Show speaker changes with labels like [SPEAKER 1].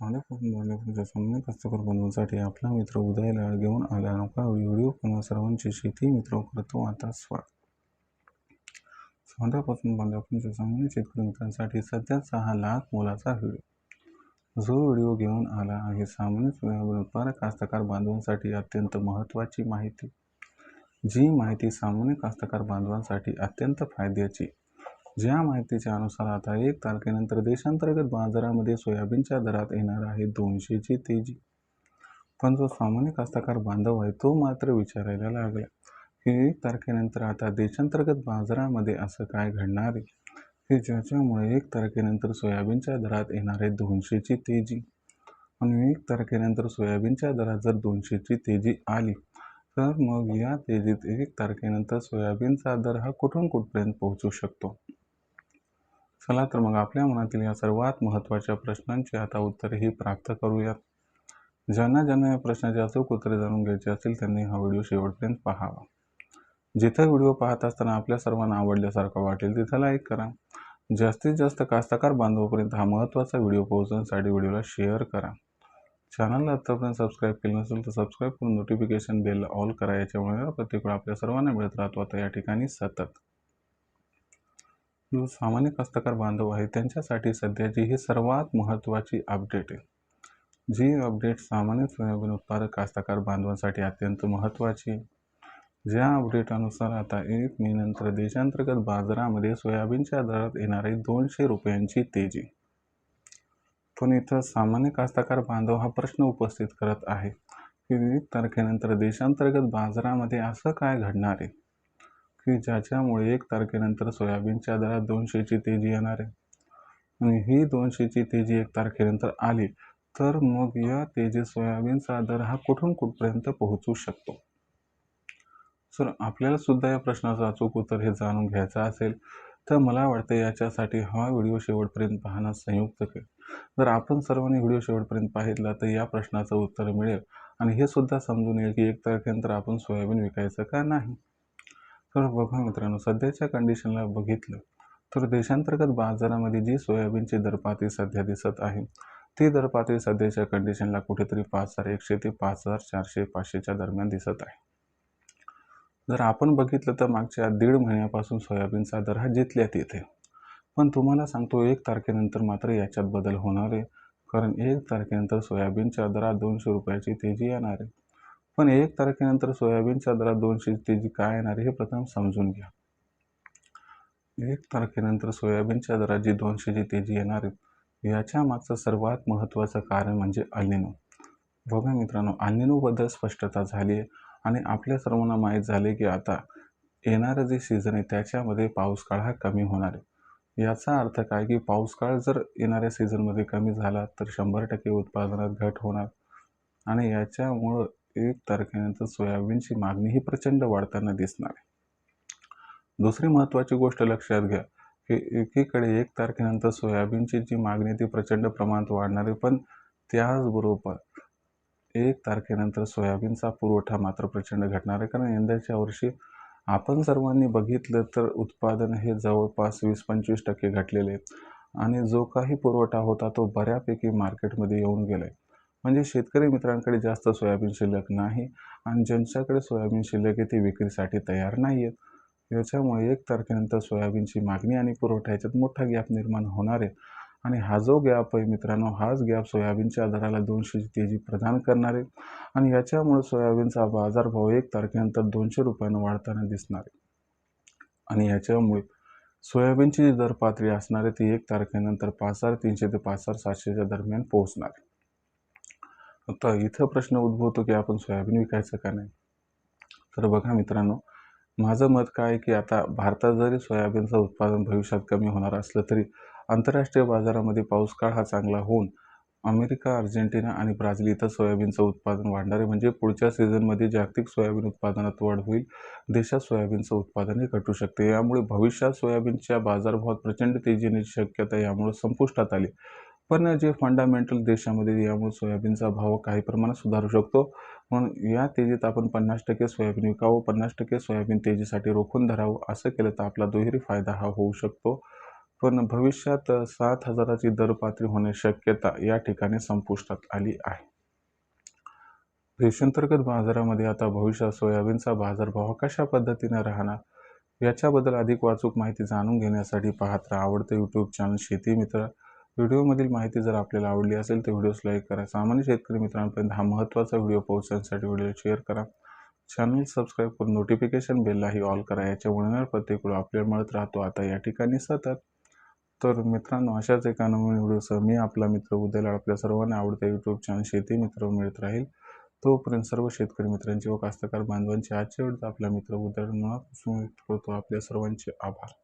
[SPEAKER 1] तुमच्या सामान्य कष्टकर बंधूंसाठी आपला मित्र उदयला घेऊन आला. नौका व्हिडिओ किंवा सर्वांची शेती मित्र करतो आता स्वागत. सौंदर्यापासून बांधवांच्या सामान्य शेतकरी मित्रांसाठी सध्या 6 लाख मोलाचा व्हिडिओ. जो व्हिडिओ घेऊन आला आहे सामान्य सोयाबीन उत्पादक कास्तकार बांधवांसाठी अत्यंत महत्त्वाची माहिती. जी माहिती सामान्य कास्तकार बांधवांसाठी अत्यंत फायद्याची. ज्या माहितीच्या अनुसार आता 1 तारखेनंतर देशांतर्गत बाजारामध्ये सोयाबीनच्या दरात येणार आहे 200ची तेजी. पण जो सामान्य कास्तकार बांधव आहे तो मात्र विचारायला लागला की 1 तारखेनंतर आता देशांतर्गत बाजारामध्ये असं काय घडणार आहे की ज्याच्यामुळे 1 तारखेनंतर सोयाबीनच्या दरात येणार आहे 200ची तेजी. आणि 1 तारखेनंतर सोयाबीनच्या दरात जर 200ची तेजी आली तर मग या तेजीत 1 तारखेनंतर सोयाबीनचा दर हा कुठून कुठपर्यंत पोहोचू शकतो. चला तर मग आपल्या मनातील या सर्वात महत्त्वाच्या प्रश्नांची आता उत्तरेही प्राप्त करूयात. ज्यांना या प्रश्नाचे अचूक उत्तरे जाणून घ्यायचे असतील त्यांनी हा व्हिडिओ शेवटपर्यंत पाहावा. जिथे व्हिडिओ पाहत असताना आपल्या सर्वांना आवडल्यासारखा वाटेल तिथं लाईक करा. जास्तीत जास्त कास्तकार बांधवांपर्यंत हा महत्त्वाचा व्हिडिओ पोहोचवण्यासाठी व्हिडिओला शेअर करा. चॅनलला आतापर्यंत सबस्क्राईब केलं नसेल तर सबस्क्राईब करून नोटिफिकेशन बेल ऑल करा. याच्यामुळे प्रत्येक वेळा आपल्या सर्वांना मिळत राहतो आता या ठिकाणी सतत. जो सामान्य कास्तकार बांधव आहे त्यांच्यासाठी सध्याची ही सर्वात महत्त्वाची अपडेट आहे. जी अपडेट सामान्य सोयाबीन उत्पादक कास्तकार बांधवांसाठी अत्यंत महत्त्वाची आहे. ज्या अपडेटनुसार आता 1 मे नंतर देशांतर्गत बाजारामध्ये सोयाबीनच्या दरात येणार आहे 200 रुपयांची तेजी. पण इथं सामान्य कास्तकार बांधव हा प्रश्न उपस्थित करत आहे की 1 तारखेनंतर देशांतर्गत बाजारामध्ये असं काय घडणार आहे की ज्याच्यामुळे 1 तारखेनंतर सोयाबीनच्या दरात 200ची तेजी येणार आहे. आणि ही 200ची तेजी 1 तारखेनंतर आली तर मग या तेजीत सोयाबीनचा दर हा कुठून कुठपर्यंत पोहोचू शकतो. सर आपल्याला सुद्धा या प्रश्नाचं अचूक उत्तर हे जाणून घ्यायचं असेल तर मला वाटतं याच्यासाठी हा व्हिडिओ शेवटपर्यंत पाहणं संयुक्त करेल. जर आपण सर्वांनी व्हिडिओ शेवटपर्यंत पाहिला तर या प्रश्नाचं उत्तर मिळेल आणि हे सुद्धा समजून येईल की 1 तारखेनंतर आपण सोयाबीन विकायचं का नाही. तर बघा मित्रांनो, सध्याच्या कंडिशनला बघितलं तर देशांतर्गत बाजारामध्ये जी सोयाबीनची दरपातळी सध्या दिसत आहे ती दरपातळी सध्याच्या कंडिशनला कुठेतरी 5100 ते 5400-500च्या दरम्यान दिसत आहे. जर आपण बघितलं तर मागच्या 1.5 महिन्यापासून सोयाबीनचा दर हा जिथल्यात येते. पण तुम्हाला सांगतो 1 तारखेनंतर मात्र याच्यात बदल होणार आहे. कारण 1 तारखेनंतर सोयाबीनच्या दरात 200 रुपयाची तेजी येणार आहे. पण 1 तारखेनंतर सोयाबीनच्या दरात 200ची तेजी काय येणार आहे हे प्रथम समजून घ्या. 1 तारखेनंतर सोयाबीनच्या दरात जी 200ची तेजी येणार आहे याच्या मागचं सर्वात महत्त्वाचं कारण म्हणजे अल निनो. बघा मित्रांनो, अल निनोबद्दल स्पष्टता झाली आहे आणि आपल्या सर्वांना माहीत झाले की आता येणारं जे सीझन आहे त्याच्यामध्ये पाऊस काळ हा कमी होणार आहे. याचा अर्थ काय की पाऊस काळ जर येणाऱ्या सीझनमध्ये कमी झाला तर 100% उत्पादनात घट होणार आणि याच्यामुळं 1 तारखेनंतर सोयाबीनची मागणी ही प्रचंड वाढताना दिसणार आहे. दुसरी महत्त्वाची गोष्ट लक्षात घ्या की एकीकडे 1 तारखेनंतर सोयाबीनची जी मागणी ती प्रचंड प्रमाणात वाढणार आहे, पण त्याचबरोबर 1 तारखेनंतर सोयाबीनचा पुरवठा मात्र प्रचंड घटणार आहे. कारण यंदाच्या वर्षी आपण सर्वांनी बघितलं तर उत्पादन हे जवळपास 20-25% घटलेले आहे आणि जो काही पुरवठा होता तो बऱ्यापैकी मार्केटमध्ये येऊन गेला आहे. म्हणजे शेतकरी मित्रांकडे जास्त सोयाबीन शिल्लक नाही आणि ज्यांच्याकडे सोयाबीन शिल्लक आहे ते विक्रीसाठी तयार नाही आहेत. याच्यामुळे 1 तारखेनंतर सोयाबीनची मागणी आणि पुरवठा याच्यात मोठा गॅप निर्माण होणार आहे आणि हा जो गॅप आहे मित्रांनो, हाच गॅप सोयाबीनच्या दराला 200ची तेजी प्रदान करणार आहे आणि याच्यामुळे सोयाबीनचा बाजारभाव 1 तारखेनंतर 200 रुपयानं वाढताना दिसणार आहे आणि याच्यामुळे सोयाबीनची जी दर पातळी असणार आहे ती 1 तारखेनंतर 5300 ते 5700च्या दरम्यान पोहोचणार आहे. आता इथं प्रश्न उद्भवतो की आपण सोयाबीन विकायचं का नाही. तर बघा मित्रांनो, माझं मत काय आहे की आता भारतात जरी सोयाबीनचं उत्पादन भविष्यात कमी होणार असलं तरी आंतरराष्ट्रीय बाजारामध्ये पाऊस काळ हा चांगला होऊन अमेरिका, अर्जेंटिना आणि ब्राझील इथं सोयाबीनचं उत्पादन वाढणार आहे. म्हणजे पुढच्या सीझनमध्ये जागतिक सोयाबीन उत्पादनात वाढ होईल. देशात सोयाबीनचं उत्पादनही घटू शकते. यामुळे भविष्यात सोयाबीनच्या बाजारभावात प्रचंड तेजी येण्याची शक्यता यामुळे संपुष्टात आली. पण जे फंडामेंटल देशामध्ये यामुळे सोयाबीनचा भाव काही प्रमाणात सुधारू शकतो. म्हणून या तेजीत आपण 50% सोयाबीन विकावं, 50% सोयाबीन तेजीसाठी रोखून धरावं. असं केलं तर आपला दुहेरी फायदा हा होऊ शकतो. पण भविष्यात 7,000ची दरपातळी होण्याची शक्यता या ठिकाणी संपुष्टात आली आहे. देशांतर्गत बाजारामध्ये आता भविष्यात सोयाबीनचा बाजारभाव कशा पद्धतीने राहणार याच्याबद्दल अधिक अचूक माहिती जाणून घेण्यासाठी पाहत राहा आवडते यूट्यूब चॅनल शेती मित्र. व्हिडिओमधील माहिती जर आपल्याला आवडली असेल तर व्हिडिओस लाईक करा. सामान्य शेतकरी मित्रांपर्यंत हा महत्त्वाचा व्हिडिओ पोहोचण्यासाठी व्हिडिओ शेअर करा. चॅनल सबस्क्राईब करून नोटिफिकेशन बेललाही ऑल करा. याच्यामुळे प्रत्येक वेळ आपल्याला मिळत राहतो आता या ठिकाणी सतत. तर मित्रांनो, अशाच एका नवीन व्हिडिओसह मी आपला मित्र उद्याला आपल्या सर्वांना आवडत्या यूट्यूब चॅनल शेती मित्र मिळत राहील. तोपर्यंत सर्व शेतकरी मित्रांची व कास्तकार बांधवांची आजच्या वेळेस आपला मित्र उद्या करतो. आपल्या सर्वांचे आभार.